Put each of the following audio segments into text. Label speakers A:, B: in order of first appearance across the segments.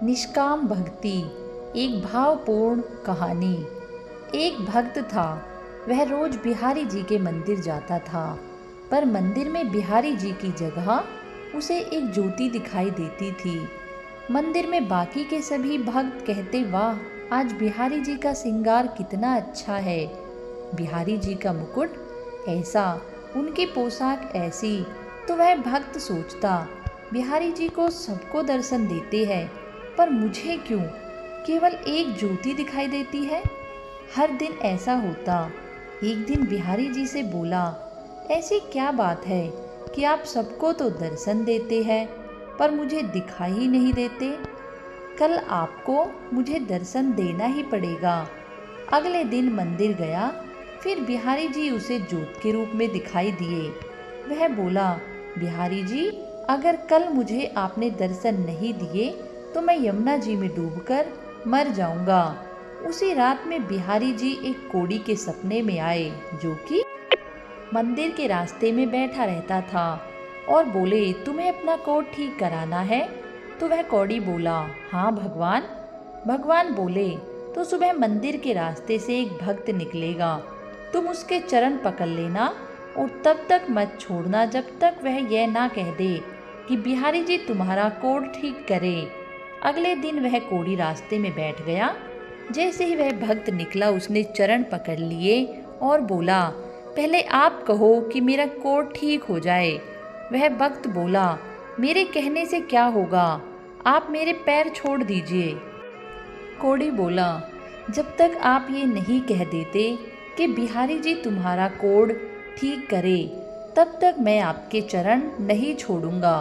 A: निष्काम भक्ति, एक भावपूर्ण कहानी। एक भक्त था, वह रोज बिहारी जी के मंदिर जाता था, पर मंदिर में बिहारी जी की जगह उसे एक ज्योति दिखाई देती थी। मंदिर में बाकी के सभी भक्त कहते, वाह, आज बिहारी जी का श्रृंगार कितना अच्छा है, बिहारी जी का मुकुट ऐसा, उनकी पोशाक ऐसी। तो वह भक्त सोचता, बिहारी जी को सबको दर्शन देते हैं, पर मुझे क्यों केवल एक ज्योति दिखाई देती है। हर दिन ऐसा होता। एक दिन बिहारी जी से बोला, ऐसी क्या बात है कि आप सबको तो दर्शन देते हैं पर मुझे दिखाई ही नहीं देते। कल आपको मुझे दर्शन देना ही पड़ेगा। अगले दिन मंदिर गया, फिर बिहारी जी उसे ज्योत के रूप में दिखाई दिए। वह बोला, बिहारी जी, अगर कल मुझे आपने दर्शन नहीं दिए तो मैं यमुना जी में डूबकर मर जाऊंगा। उसी रात में बिहारी जी एक कोढ़ी के सपने में आए, जो कि मंदिर के रास्ते में बैठा रहता था, और बोले, तुम्हें अपना कोढ़ ठीक कराना है। तो वह कोढ़ी बोला, हाँ भगवान। भगवान बोले, तो सुबह मंदिर के रास्ते से एक भक्त निकलेगा, तुम उसके चरण पकड़ लेना और तब तक मत छोड़ना जब तक वह यह ना कह दे कि बिहारी जी तुम्हारा कोढ़ ठीक करे। अगले दिन वह कोढ़ी रास्ते में बैठ गया। जैसे ही वह भक्त निकला, उसने चरण पकड़ लिए और बोला, पहले आप कहो कि मेरा कोढ़ ठीक हो जाए। वह भक्त बोला, मेरे कहने से क्या होगा, आप मेरे पैर छोड़ दीजिए। कोढ़ी बोला, जब तक आप ये नहीं कह देते कि बिहारी जी तुम्हारा कोढ़ ठीक करे, तब तक मैं आपके चरण नहीं छोड़ूंगा।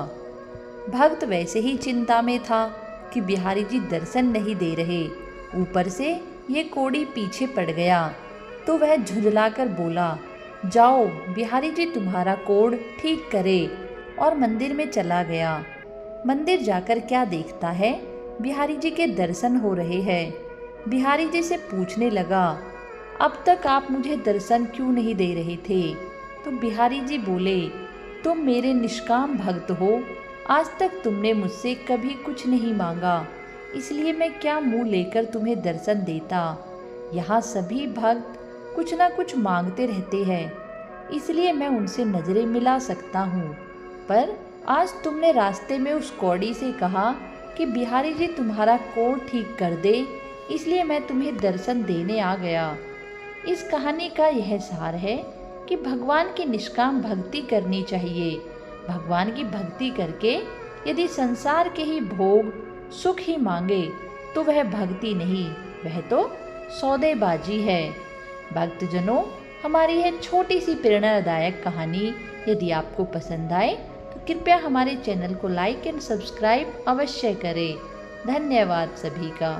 A: भक्त वैसे ही चिंता में था कि बिहारी जी दर्शन नहीं दे रहे, ऊपर से ये कोढ़ी पीछे पड़ गया। तो वह झुंझलाकर बोला, जाओ, बिहारी जी तुम्हारा कोढ़ ठीक करे, और मंदिर में चला गया। मंदिर जाकर क्या देखता है, बिहारी जी के दर्शन हो रहे हैं। बिहारी जी से पूछने लगा, अब तक आप मुझे दर्शन क्यों नहीं दे रहे थे। तो बिहारी जी बोले, तुम मेरे निष्काम भक्त हो, आज तक तुमने मुझसे कभी कुछ नहीं मांगा, इसलिए मैं क्या मुंह लेकर तुम्हें दर्शन देता। यहाँ सभी भक्त कुछ ना कुछ मांगते रहते हैं, इसलिए मैं उनसे नजरें मिला सकता हूँ। पर आज तुमने रास्ते में उस कौड़ी से कहा कि बिहारी जी तुम्हारा कोढ़ ठीक कर दे, इसलिए मैं तुम्हें दर्शन देने आ गया। इस कहानी का यह सार है कि भगवान की निष्काम भक्ति करनी चाहिए। भगवान की भक्ति करके यदि संसार के ही भोग सुख ही मांगे तो वह भक्ति नहीं, वह तो सौदेबाजी है। भक्तजनों, हमारी यह छोटी सी प्रेरणादायक कहानी यदि आपको पसंद आए तो कृपया हमारे चैनल को लाइक एंड सब्सक्राइब अवश्य करें। धन्यवाद सभी का।